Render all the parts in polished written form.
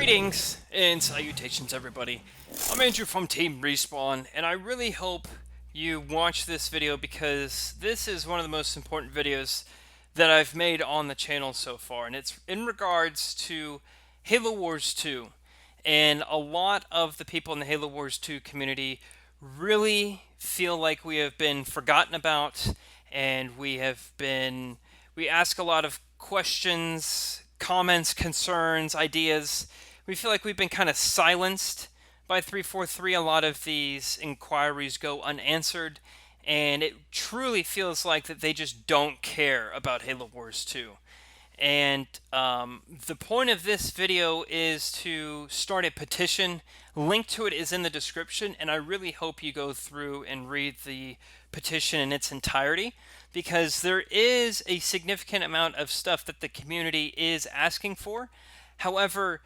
Greetings and salutations, everybody. I'm Andrew from Team Respawn, and I really hope you watch this video because this is one of the most important videos that I've made on the channel so far, and it's in regards to Halo Wars 2. And a lot of the people in the Halo Wars 2 community really feel like we have been forgotten about, and we ask a lot of questions, comments, concerns, ideas. We feel like we've been kind of silenced by 343. A lot of these inquiries go unanswered, and it truly feels like that they just don't care about Halo Wars 2. And the point of this video is to start a petition. Link to it is in the description, and I really hope you go through and read the petition in its entirety, because there is a significant amount of stuff that the community is asking for. However,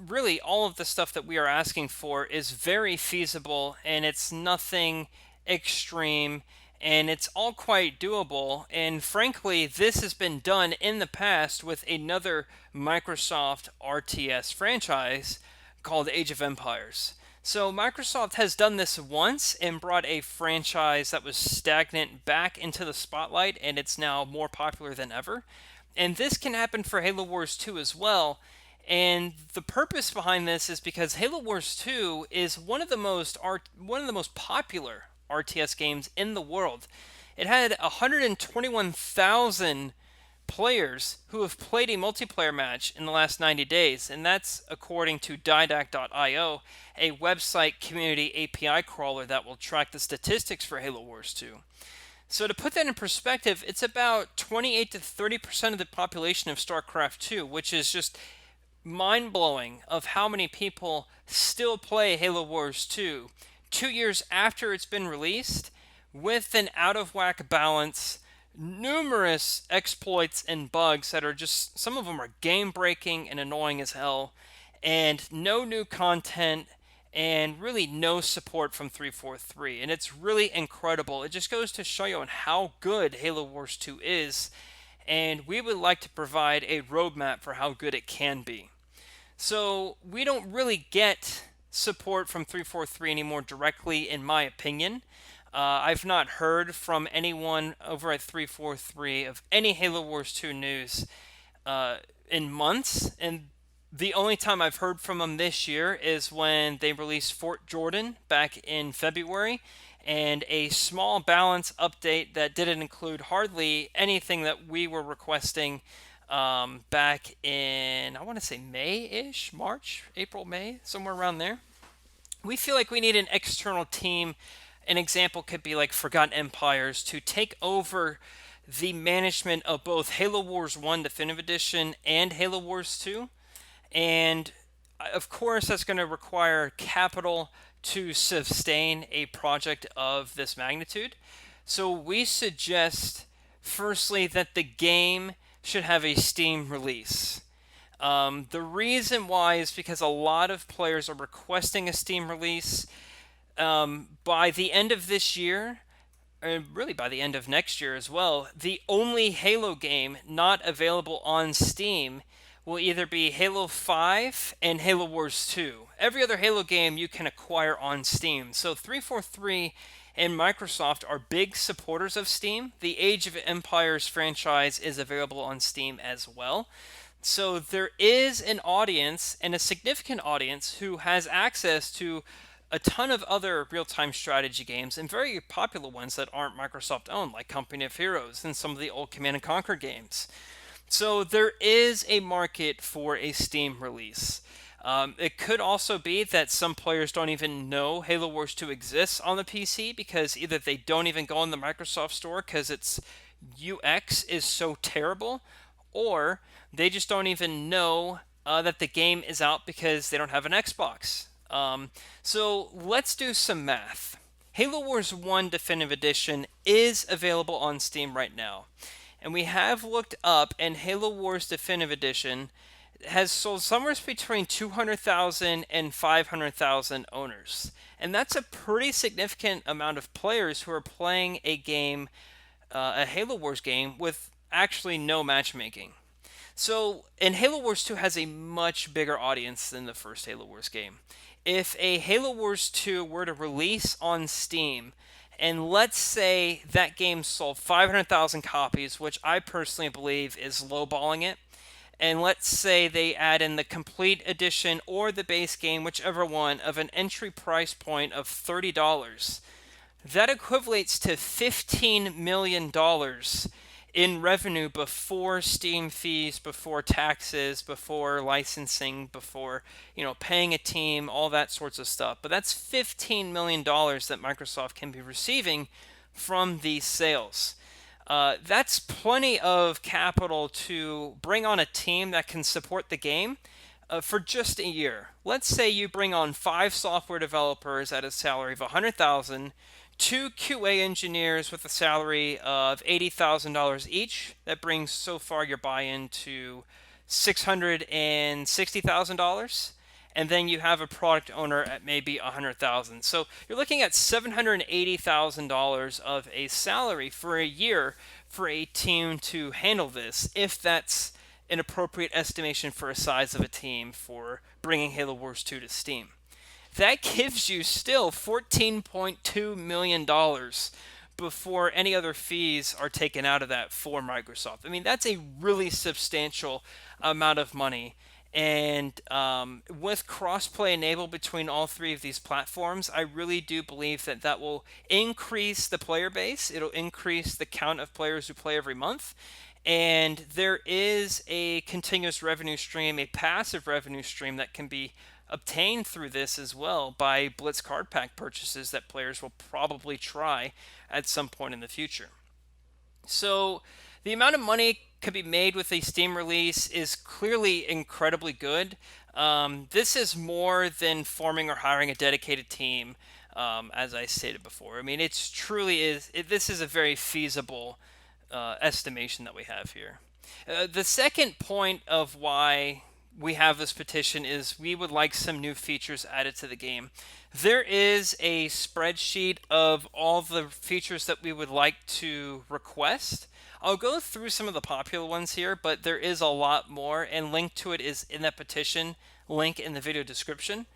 really all of the stuff that we are asking for is very feasible, and it's nothing extreme, and it's all quite doable. And frankly, this has been done in the past with another Microsoft RTS franchise called Age of Empires. So Microsoft has done this once and brought a franchise that was stagnant back into the spotlight, and it's now more popular than ever. And this can happen for Halo Wars 2 as well. And the purpose behind this is because Halo Wars 2 is one of the most popular RTS games in the world. It had 121,000 players who have played a multiplayer match in the last 90 days, and that's according to Didact.io, a website community API crawler that will track the statistics for Halo Wars 2. So to put that in perspective, it's about 28 to 30% of the population of StarCraft 2, which is just mind-blowing of how many people still play Halo Wars 2 2 years after it's been released, with an out-of-whack balance, numerous exploits and bugs that are just, some of them are game-breaking and annoying as hell, and no new content, and really no support from 343. And it's really incredible. It just goes to show you on how good Halo Wars 2 is, and we would like to provide a roadmap for how good it can be. So we don't really get support from 343 anymore directly, in my opinion. I've not heard from anyone over at 343 of any Halo Wars 2 news in months, and the only time I've heard from them this year is when they released Fort Jordan back in February, and a small balance update that didn't include hardly anything that we were requesting back in, I want to say May-ish, March, April, May, somewhere around there. We feel like we need an external team. An example could be like Forgotten Empires to take over the management of both Halo Wars 1 Definitive Edition and Halo Wars 2. And of course, that's going to require capital to sustain a project of this magnitude. So we suggest, firstly, that the game should have a Steam release. The reason why is because a lot of players are requesting a Steam release by the end of this year, and really by the end of next year as well. The only Halo game not available on Steam will either be Halo 5 and Halo Wars 2. Every other Halo game you can acquire on Steam. So 343 and Microsoft are big supporters of Steam. The Age of Empires franchise is available on Steam as well. So there is an audience, and a significant audience, who has access to a ton of other real-time strategy games, and very popular ones that aren't Microsoft owned, like Company of Heroes and some of the old Command & Conquer games. So there is a market for a Steam release. It could also be that some players don't even know Halo Wars 2 exists on the PC, because either they don't even go in the Microsoft Store because its UX is so terrible, or they just don't even know that the game is out because they don't have an Xbox. So let's do some math. Halo Wars 1 Definitive Edition is available on Steam right now. And we have looked up, and Halo Wars Definitive Edition has sold somewhere between 200,000 and 500,000 owners. And that's a pretty significant amount of players who are playing a game, a Halo Wars game, with actually no matchmaking. And Halo Wars 2 has a much bigger audience than the first Halo Wars game. If a Halo Wars 2 were to release on Steam, and let's say that game sold 500,000 copies, which I personally believe is lowballing it, and let's say they add in the complete edition or the base game, whichever one, of an entry price point of $30, that equates to $15 million in revenue before Steam fees, before taxes, before licensing, before, paying a team, all that sorts of stuff. But that's $15 million that Microsoft can be receiving from these sales. That's plenty of capital to bring on a team that can support the game for just a year. Let's say you bring on 5 software developers at a salary of $100,000, 2 QA engineers with a salary of $80,000 each. That brings so far your buy-in to $660,000. And then you have a product owner at maybe $100,000. So you're looking at $780,000 of a salary for a year for a team to handle this, if that's an appropriate estimation for a size of a team for bringing Halo Wars 2 to Steam. That gives you still $14.2 million before any other fees are taken out of that for Microsoft. I mean, that's a really substantial amount of money. And with crossplay enabled between all 3 of these platforms, I really do believe that that will increase the player base. It'll increase the count of players who play every month. And there is a continuous revenue stream, a passive revenue stream that can be obtained through this as well by Blitz card pack purchases that players will probably try at some point in the future. So the amount of money could be made with a Steam release is clearly incredibly good. This is more than forming or hiring a dedicated team, as I stated before. I mean, it's truly is. This is a very feasible estimation that we have here. The second point of why we have this petition is we would like some new features added to the game. There is a spreadsheet of all the features that we would like to request. I'll go through some of the popular ones here, but there is a lot more, and link to it is in that petition, link in the video description.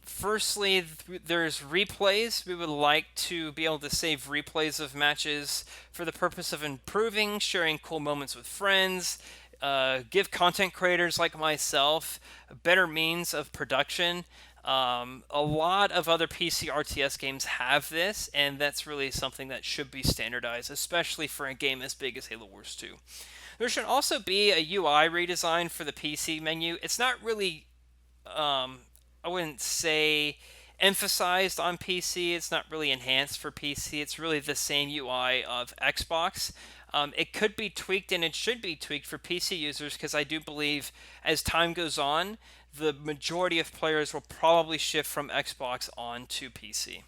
Firstly, there's replays. We would like to be able to save replays of matches for the purpose of improving, sharing cool moments with friends, give content creators like myself a better means of production. A lot of other PC RTS games have this, and that's really something that should be standardized, especially for a game as big as Halo Wars 2. There should also be a UI redesign for the PC menu. It's not really, I wouldn't say emphasized on PC. It's not really enhanced for PC. It's really the same UI of Xbox. It could be tweaked, and it should be tweaked for PC users, because I do believe as time goes on, the majority of players will probably shift from Xbox on to PC.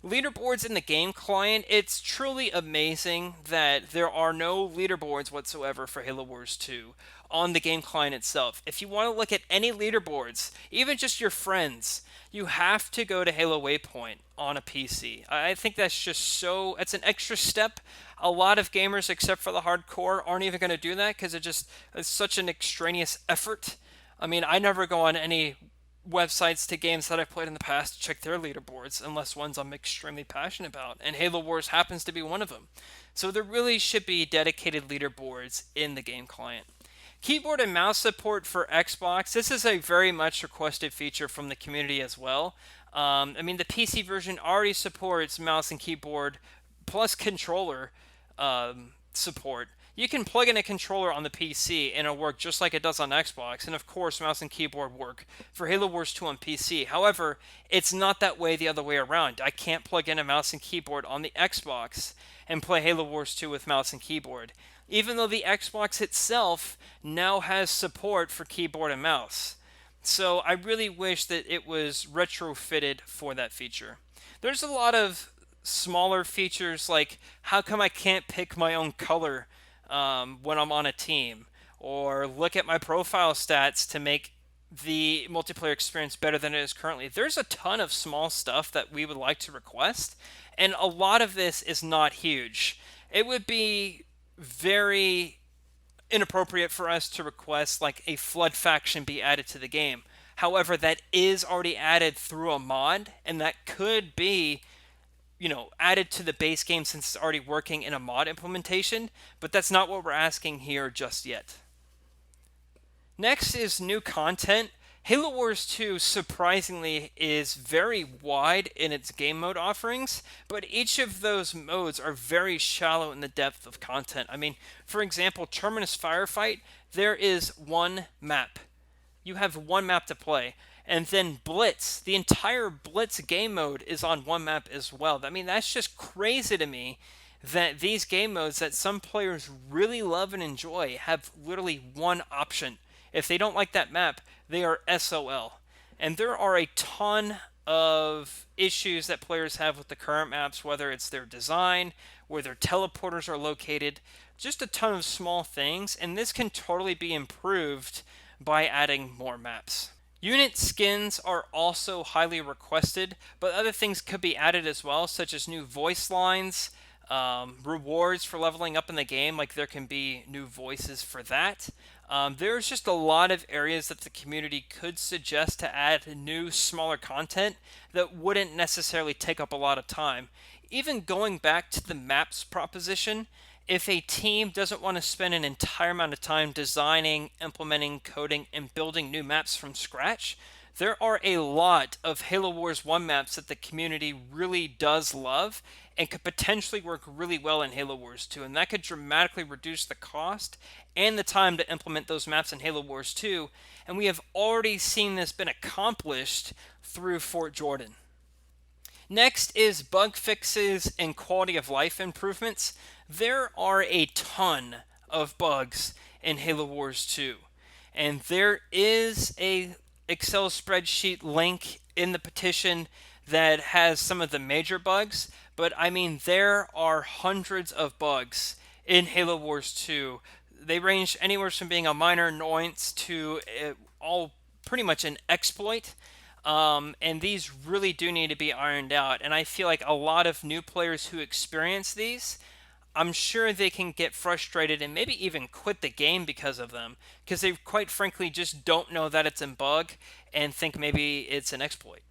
Leaderboards in the game client, it's truly amazing that there are no leaderboards whatsoever for Halo Wars 2 on the game client itself. If you want to look at any leaderboards, even just your friends, you have to go to Halo Waypoint on a PC. I think that's just it's an extra step. A lot of gamers, except for the hardcore, aren't even going to do that because it's such an extraneous effort. I mean, I never go on any websites to games that I've played in the past to check their leaderboards unless ones I'm extremely passionate about, and Halo Wars happens to be one of them. So there really should be dedicated leaderboards in the game client. Keyboard and mouse support for Xbox. This is a very much requested feature from the community as well. I mean, the PC version already supports mouse and keyboard plus controller support. You can plug in a controller on the PC and it'll work just like it does on Xbox, and of course mouse and keyboard work for Halo Wars 2 on PC. However, it's not that way the other way around. I can't plug in a mouse and keyboard on the Xbox and play Halo Wars 2 with mouse and keyboard, even though the Xbox itself now has support for keyboard and mouse. So I really wish that it was retrofitted for that feature. There's a lot of smaller features, like how come I can't pick my own color when I'm on a team, or look at my profile stats to make the multiplayer experience better than it is currently. There's a ton of small stuff that we would like to request, and a lot of this is not huge. It would be very inappropriate for us to request like a flood faction be added to the game. However, that is already added through a mod, and that could be, added to the base game since it's already working in a mod implementation, but that's not what we're asking here just yet. Next is new content. Halo Wars 2 surprisingly is very wide in its game mode offerings, but each of those modes are very shallow in the depth of content. I mean, for example, Terminus Firefight, there is one map. You have one map to play. And then Blitz, the entire Blitz game mode is on one map as well. I mean, that's just crazy to me that these game modes that some players really love and enjoy have literally one option. If they don't like that map, they are SOL. And there are a ton of issues that players have with the current maps, whether it's their design, where their teleporters are located, just a ton of small things, and this can totally be improved by adding more maps. Unit skins are also highly requested, but other things could be added as well, such as new voice lines, rewards for leveling up in the game, like there can be new voices for that. There's just a lot of areas that the community could suggest to add new, smaller content that wouldn't necessarily take up a lot of time. Even going back to the maps proposition, if a team doesn't want to spend an entire amount of time designing, implementing, coding, and building new maps from scratch, there are a lot of Halo Wars 1 maps that the community really does love and could potentially work really well in Halo Wars 2, and that could dramatically reduce the cost and the time to implement those maps in Halo Wars 2, and we have already seen this been accomplished through Fort Jordan. Next is bug fixes and quality of life improvements. There are a ton of bugs in Halo Wars 2, and there is a Excel spreadsheet link in the petition that has some of the major bugs, but I mean there are hundreds of bugs in Halo Wars 2. They range anywhere from being a minor annoyance to all pretty much an exploit. And these really do need to be ironed out. And I feel like a lot of new players who experience these, I'm sure they can get frustrated and maybe even quit the game because of them, because they quite frankly just don't know that it's a bug and think maybe it's an exploit.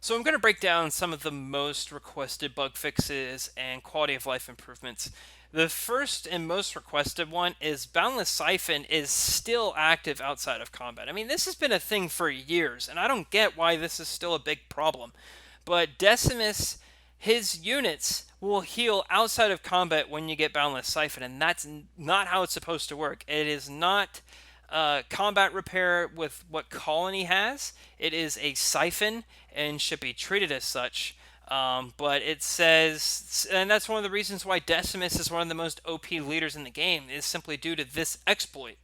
So I'm going to break down some of the most requested bug fixes and quality of life improvements. The first and most requested one is Boundless Siphon is still active outside of combat. I mean, this has been a thing for years, and I don't get why this is still a big problem. But Decimus, his units will heal outside of combat when you get Boundless Siphon, and that's not how it's supposed to work. It is not combat repair with what Colony has. It is a siphon and should be treated as such. But it says, and that's one of the reasons why Decimus is one of the most OP leaders in the game, is simply due to this exploit.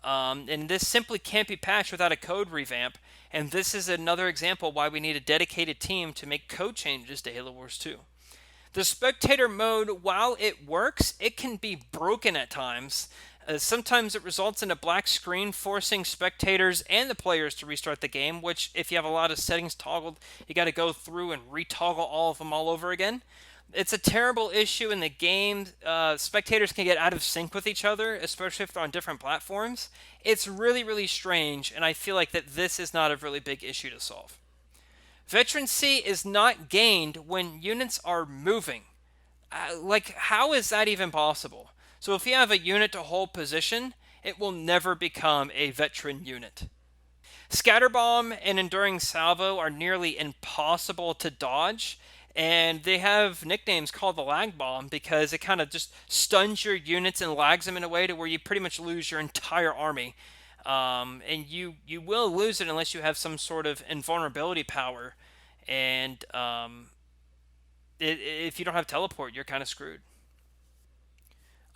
And this simply can't be patched without a code revamp, and this is another example why we need a dedicated team to make code changes to Halo Wars 2. The Spectator Mode, while it works, it can be broken at times. Sometimes it results in a black screen forcing spectators and the players to restart the game, which if you have a lot of settings toggled, you got to go through and retoggle all of them all over again. It's a terrible issue in the game. Spectators can get out of sync with each other, especially if they're on different platforms. It's really, really strange, and I feel like that this is not a really big issue to solve. Veterancy is not gained when units are moving. How is that even possible? So if you have a unit to hold position, it will never become a veteran unit. Scatterbomb and Enduring Salvo are nearly impossible to dodge, and they have nicknames called the Lag Bomb because it kind of just stuns your units and lags them in a way to where you pretty much lose your entire army. And you will lose it unless you have some sort of invulnerability power, and if you don't have teleport, you're kind of screwed.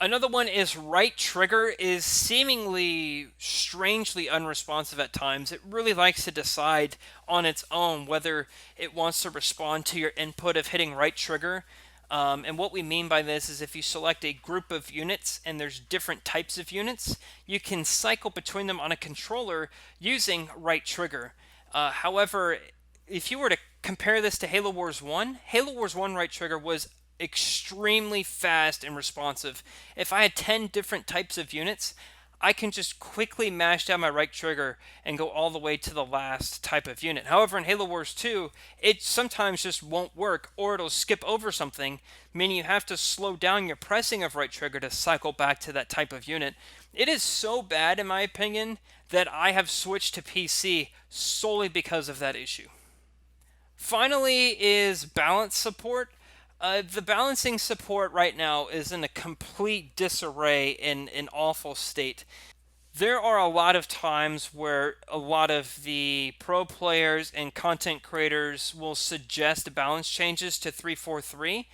Another one is right trigger is seemingly strangely unresponsive at times. It really likes to decide on its own whether it wants to respond to your input of hitting right trigger. And what we mean by this is if you select a group of units and there's different types of units, you can cycle between them on a controller using right trigger. However, if you were to compare this to Halo Wars 1, Halo Wars 1 right trigger was extremely fast and responsive. If I had 10 different types of units, I can just quickly mash down my right trigger and go all the way to the last type of unit. However, in Halo Wars 2, it sometimes just won't work, or it'll skip over something, meaning you have to slow down your pressing of right trigger to cycle back to that type of unit. It is so bad, in my opinion, that I have switched to PC solely because of that issue. Finally is balance support. The balancing support right now is in a complete disarray, in an awful state. There are a lot of times where a lot of the pro players and content creators will suggest balance changes to 343,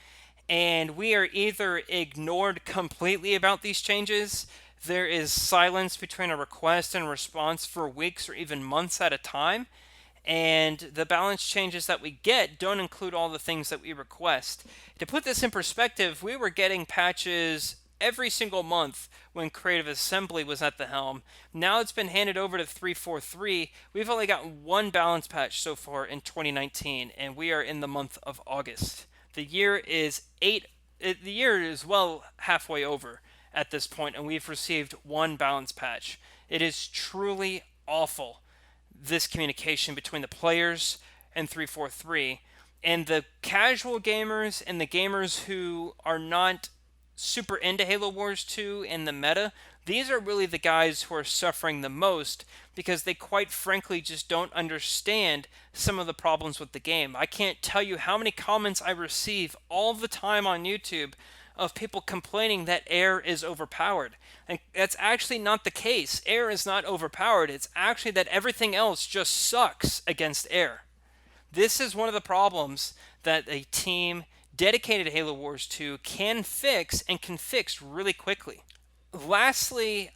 and we are either ignored completely about these changes. There is silence between a request and a response for weeks or even months at a time, and the balance changes that we get don't include all the things that we request. To put this in perspective, we were getting patches every single month when Creative Assembly was at the helm. Now it's been handed over to 343. We've only got one balance patch so far in 2019, and we are in the month of August. The year is well halfway over at this point, and we've received one balance patch. It is truly awful, this communication between the players and 343, and the casual gamers and the gamers who are not super into Halo Wars 2 in the meta. These are really the guys who are suffering the most, because they quite frankly just don't understand some of the problems with the game. I can't tell you how many comments I receive all the time on YouTube of people complaining that air is overpowered. And that's actually not the case. Air is not overpowered. It's actually that everything else just sucks against air. This is one of the problems that a team dedicated to Halo Wars 2 can fix, and can fix really quickly. Lastly,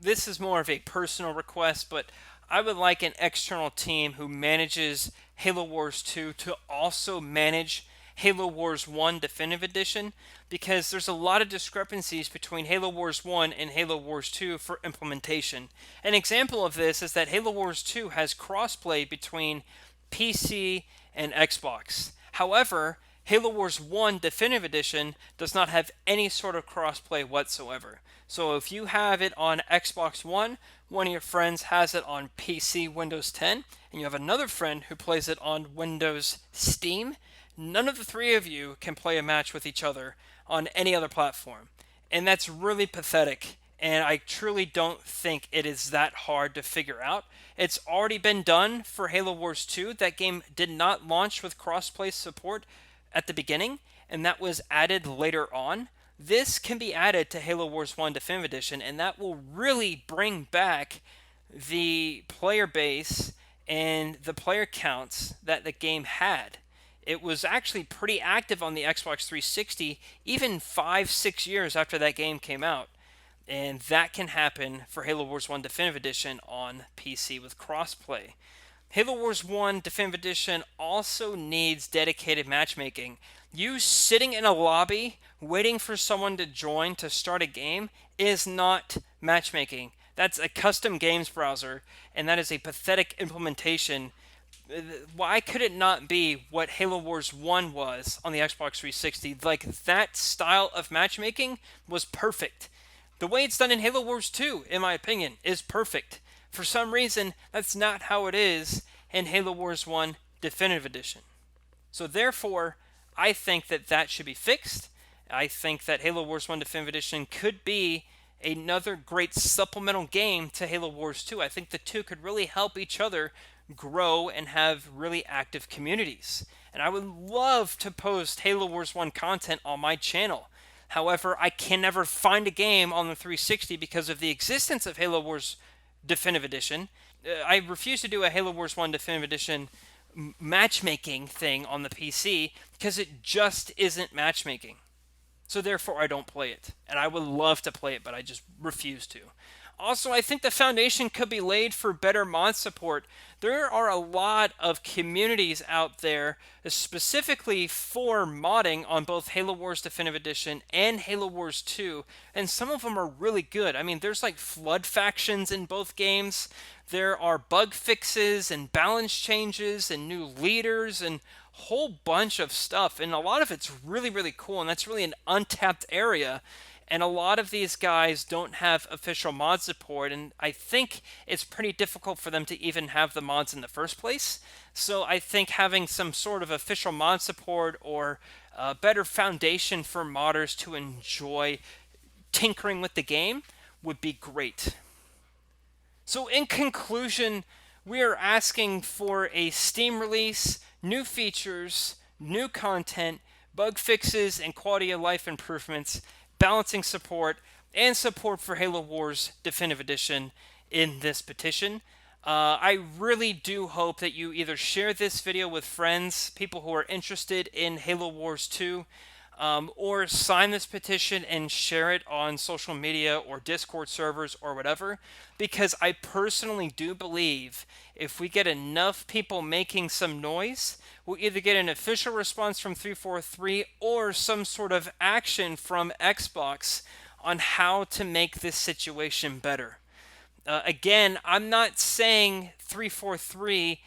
this is more of a personal request, but I would like an external team who manages Halo Wars 2 to also manage Halo Wars 1 Definitive Edition, because there's a lot of discrepancies between Halo Wars 1 and Halo Wars 2 for implementation. An example of this is that Halo Wars 2 has crossplay between PC and Xbox. However, Halo Wars 1 Definitive Edition does not have any sort of crossplay whatsoever. So if you have it on Xbox One, one of your friends has it on PC Windows 10, and you have another friend who plays it on Windows Steam, none of the three of you can play a match with each other on any other platform. And that's really pathetic, and I truly don't think it is that hard to figure out. It's already been done for Halo Wars 2. That game did not launch with crossplay support at the beginning, and that was added later on. This can be added to Halo Wars 1 Definitive Edition, and that will really bring back the player base and the player counts that the game had. It was actually pretty active on the Xbox 360, even 5-6 years after that game came out. And that can happen for Halo Wars 1 Definitive Edition on PC with crossplay. Halo Wars 1 Definitive Edition also needs dedicated matchmaking. You sitting in a lobby waiting for someone to join to start a game is not matchmaking. That's a custom games browser, and that is a pathetic implementation. Why could it not be what Halo Wars 1 was on the Xbox 360? Like, that style of matchmaking was perfect. The way it's done in Halo Wars 2, in my opinion, is perfect. For some reason, that's not how it is in Halo Wars 1 Definitive Edition. So therefore, I think that that should be fixed. I think that Halo Wars 1 Definitive Edition could be another great supplemental game to Halo Wars 2. I think the two could really help each other grow and have really active communities. And I would love to post Halo Wars 1 content on my channel. However, I can never find a game on the 360 because of the existence of Halo Wars Definitive Edition. I refuse to do a Halo Wars 1 Definitive Edition matchmaking thing on the PC because it just isn't matchmaking. So therefore I don't play it. And I would love to play it, but I just refuse to. Also, I think the foundation could be laid for better mod support. There are a lot of communities out there specifically for modding on both Halo Wars Definitive Edition and Halo Wars 2, and some of them are really good. I mean, there's like flood factions in both games. There are bug fixes and balance changes and new leaders and whole bunch of stuff, and a lot of it's really, really cool, and that's really an untapped area. And a lot of these guys don't have official mod support, and I think it's pretty difficult for them to even have the mods in the first place. So I think having some sort of official mod support or a better foundation for modders to enjoy tinkering with the game would be great. So in conclusion, we are asking for a Steam release, new features, new content, bug fixes, and quality of life improvements, balancing support, and support for Halo Wars Definitive Edition in this petition. I really do hope that you either share this video with friends, people who are interested in Halo Wars 2, or sign this petition and share it on social media or Discord servers or whatever, because I personally do believe if we get enough people making some noise, we'll either get an official response from 343 or some sort of action from Xbox on how to make this situation better. Again, I'm not saying 343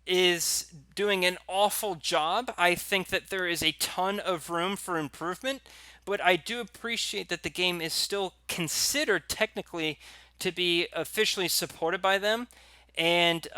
is doing an awful job. I think that there is a ton of room for improvement, but I do appreciate that the game is still considered technically to be officially supported by them. And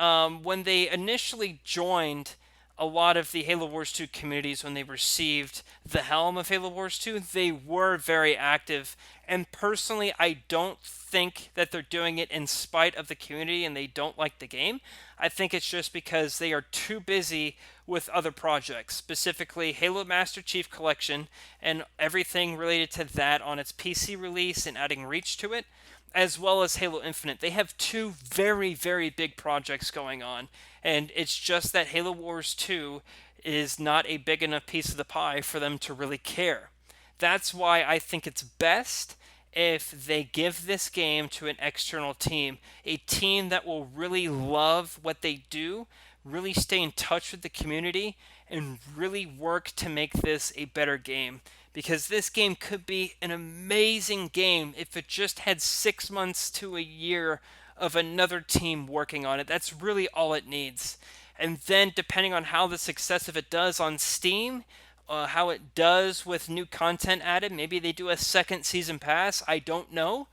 when they initially joined a lot of the Halo Wars 2 communities, when they received the helm of Halo Wars 2, they were very active. And personally, I don't think that they're doing it in spite of the community and they don't like the game. I think it's just because they are too busy with other projects, specifically Halo Master Chief Collection and everything related to that on its PC release and adding reach to it, as well as Halo Infinite. They have two very, very big projects going on, and it's just that Halo Wars 2 is not a big enough piece of the pie for them to really care. That's why I think it's best if they give this game to an external team, a team that will really love what they do, really stay in touch with the community, and really work to make this a better game. Because this game could be an amazing game if it just had 6 months to a year of another team working on it. That's really all it needs. And then depending on how the success of it does on Steam, how it does with new content added, maybe they do a second season pass, I don't know.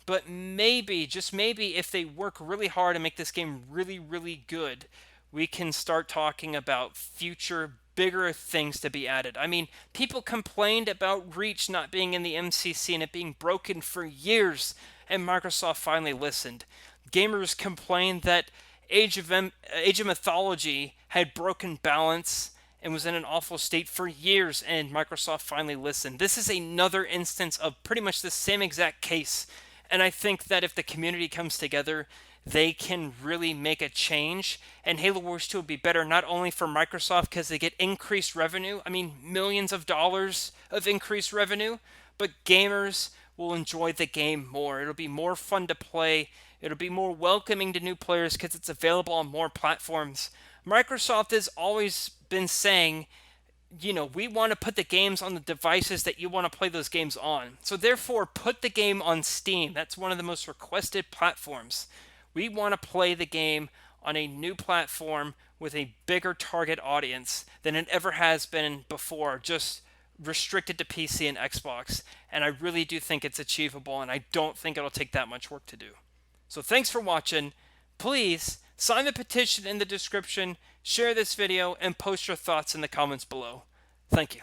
But maybe, just maybe, if they work really hard and make this game really, really good, we can start talking about future bigger things to be added. I mean, people complained about Reach not being in the MCC and it being broken for years, and Microsoft finally listened. Gamers complained that Age of Mythology had broken balance and was in an awful state for years, and Microsoft finally listened. This is another instance of pretty much the same exact case, and I think that if the community comes together, they can really make a change, and Halo Wars 2 will be better not only for Microsoft because they get increased revenue, I mean millions of dollars of increased revenue, but gamers will enjoy the game more. It'll be more fun to play. It'll be more welcoming to new players because it's available on more platforms. Microsoft has always been saying, you know, we want to put the games on the devices that you want to play those games on. So therefore, put the game on Steam. That's one of the most requested platforms. We want to play the game on a new platform with a bigger target audience than it ever has been before, just restricted to PC and Xbox. And I really do think it's achievable, and I don't think it'll take that much work to do. So thanks for watching. Please sign the petition in the description, share this video, and post your thoughts in the comments below. Thank you.